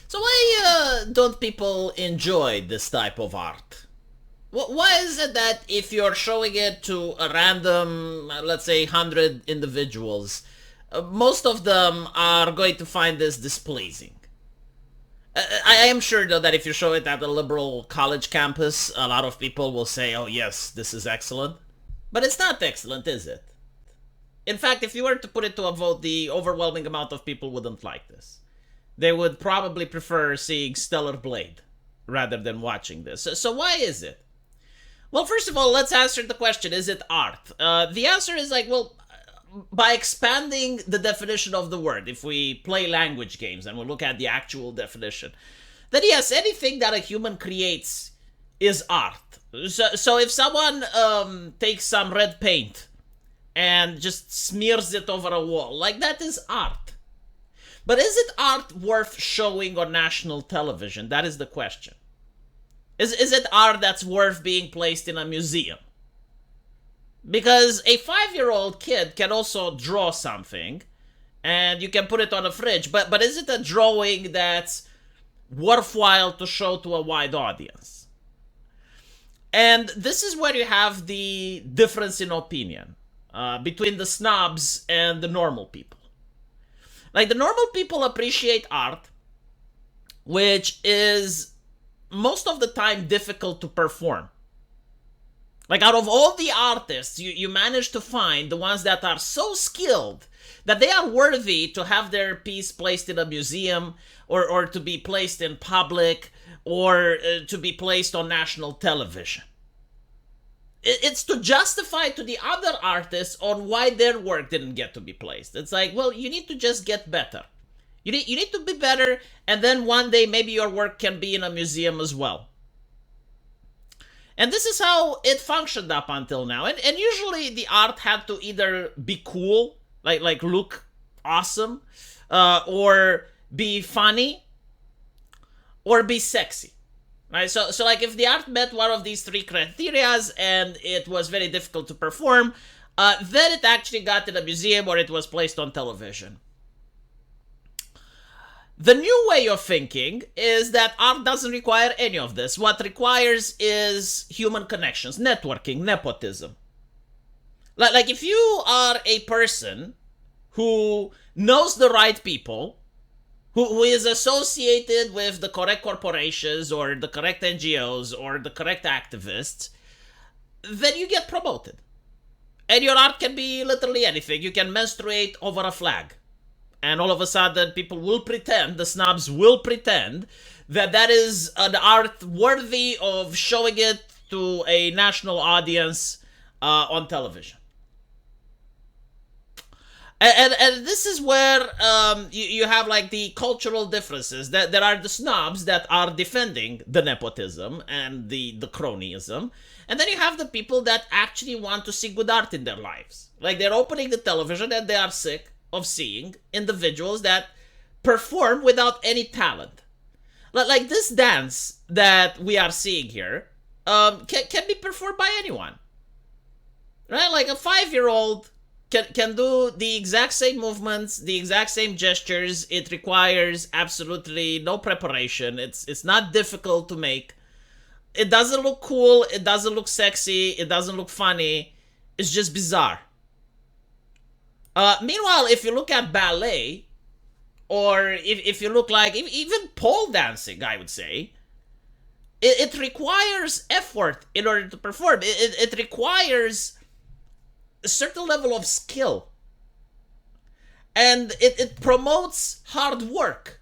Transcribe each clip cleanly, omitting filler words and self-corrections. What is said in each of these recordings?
So why don't people enjoy this type of art? Why is it that if you're showing it to a random, let's say, 100 individuals, most of them are going to find this displeasing? I am sure, though, that if you show it at a liberal college campus, a lot of people will say, oh, yes, this is excellent. But it's not excellent, is it? In fact, if you were to put it to a vote, the overwhelming amount of people wouldn't like this. They would probably prefer seeing Stellar Blade rather than watching this. So why is it? Well, first of all, let's answer the question, is it art? The answer is like, well, by expanding the definition of the word, if we play language games and we look at the actual definition, then yes, anything that a human creates is art. So if someone takes some red paint and just smears it over a wall, like that is art. But is it art worth showing on national television? That is the question. Is it art that's worth being placed in a museum? Because a 5-year-old kid can also draw something, and you can put it on a fridge, but is it a drawing that's worthwhile to show to a wide audience? And this is where you have the difference in opinion between the snobs and the normal people. Like, the normal people appreciate art, which is most of the time difficult to perform. Like, out of all the artists, you manage to find the ones that are so skilled that they are worthy to have their piece placed in a museum or to be placed in public or to be placed on national television. It's to justify to the other artists on why their work didn't get to be placed. It's like, well, you need to just get better. You need to be better, and then one day maybe your work can be in a museum as well. And this is how it functioned up until now. And usually the art had to either be cool, like look awesome, or be funny, or be sexy. Right? So like if the art met one of these three criterias and it was very difficult to perform, then it actually got in a museum or it was placed on television. The new way of thinking is that art doesn't require any of this. What requires is human connections, networking, nepotism. Like if you are a person who knows the right people, who is associated with the correct corporations or the correct NGOs or the correct activists, then you get promoted. And your art can be literally anything. You can menstruate over a flag. And all of a sudden, people will pretend, the snobs will pretend, that is an art worthy of showing it to a national audience on television. And this is where you have like the cultural differences. That there are the snobs that are defending the nepotism and the cronyism. And then you have the people that actually want to see good art in their lives. Like they're opening the television and they are sick of seeing individuals that perform without any talent. Like this dance that we are seeing here can be performed by anyone. Right? Like a 5-year-old can do the exact same movements, the exact same gestures. It requires absolutely no preparation. It's not difficult to make. It doesn't look cool. It doesn't look sexy. It doesn't look funny. It's just bizarre. Meanwhile, if you look at ballet, or if you look like even pole dancing, I would say, it requires effort in order to perform. It requires a certain level of skill. And it promotes hard work.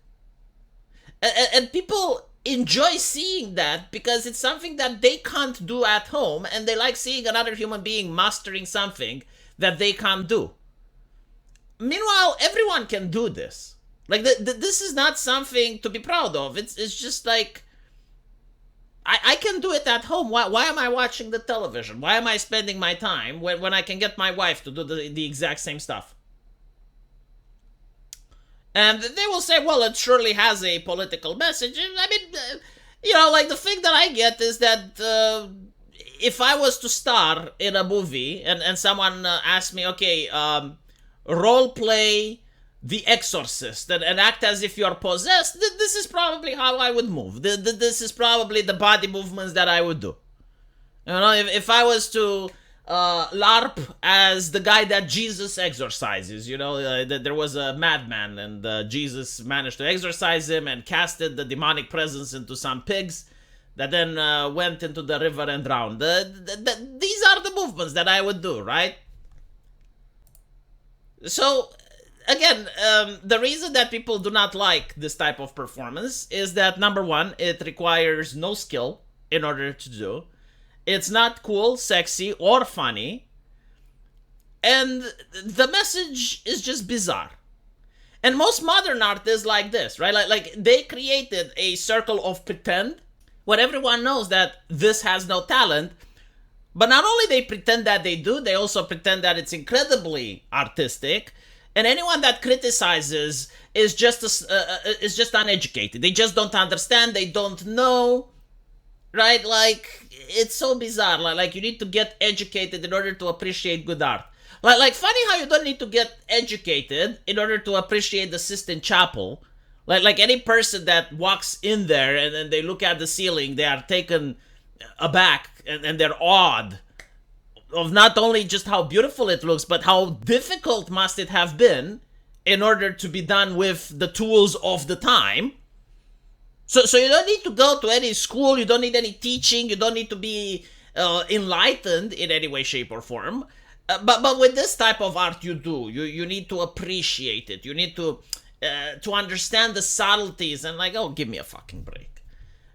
And people enjoy seeing that because it's something that they can't do at home, and they like seeing another human being mastering something that they can't do. Meanwhile, everyone can do this. Like, this is not something to be proud of. It's just like, I can do it at home. Why am I watching the television? Why am I spending my time when I can get my wife to do the exact same stuff? And they will say, well, it surely has a political message. I mean, like the thing that I get is that if I was to star in a movie and someone asked me, okay, role play the exorcist and act as if you're possessed, this is probably how I would move. This is probably the body movements that I would do. You know, if I was to LARP as the guy that Jesus exorcises, you know, there was a madman and Jesus managed to exorcise him and casted the demonic presence into some pigs that then went into the river and drowned. These are the movements that I would do, right? So, again, the reason that people do not like this type of performance is that, number one, it requires no skill in order to do. It's not cool, sexy, or funny. And the message is just bizarre. And most modern art is like this, right? Like they created a circle of pretend where everyone knows that this has no talent. But not only they pretend that they do, they also pretend that it's incredibly artistic. And anyone that criticizes is just uneducated. They just don't understand. They don't know, right? Like, it's so bizarre. Like you need to get educated in order to appreciate good art. Like funny how you don't need to get educated in order to appreciate the Sistine Chapel. Like any person that walks in there and then they look at the ceiling, they are taken aback and they're awed of not only just how beautiful it looks, but how difficult must it have been in order to be done with the tools of the time. So you don't need to go to any school, you don't need any teaching, you don't need to be enlightened in any way, shape, or form. But with this type of art, you do. You need to appreciate it. You need to understand the subtleties and like, oh, give me a fucking break.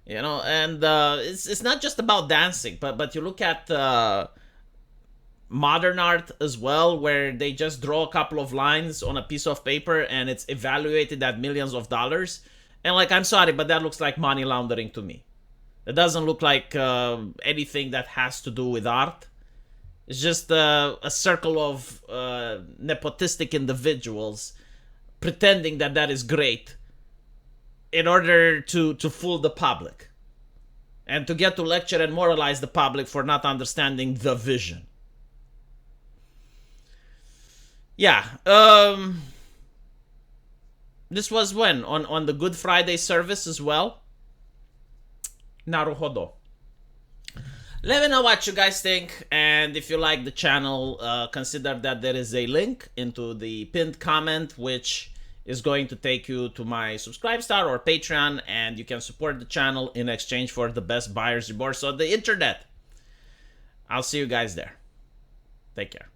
You know, and it's not just about dancing, but you look at modern art as well, where they just draw a couple of lines on a piece of paper and it's evaluated at millions of dollars. And like, I'm sorry, but that looks like money laundering to me. It doesn't look like anything that has to do with art. It's just a circle of nepotistic individuals pretending that that is great in order to fool the public and to get to lecture and moralize the public for not understanding the vision. Yeah, this was when? On the Good Friday service as well? Naruhodo. Let me know what you guys think, and if you like the channel, consider that there is a link into the pinned comment, which is going to take you to my Subscribestar or Patreon, and you can support the channel in exchange for the best buyer's remorse on the internet. I'll see you guys there. Take care.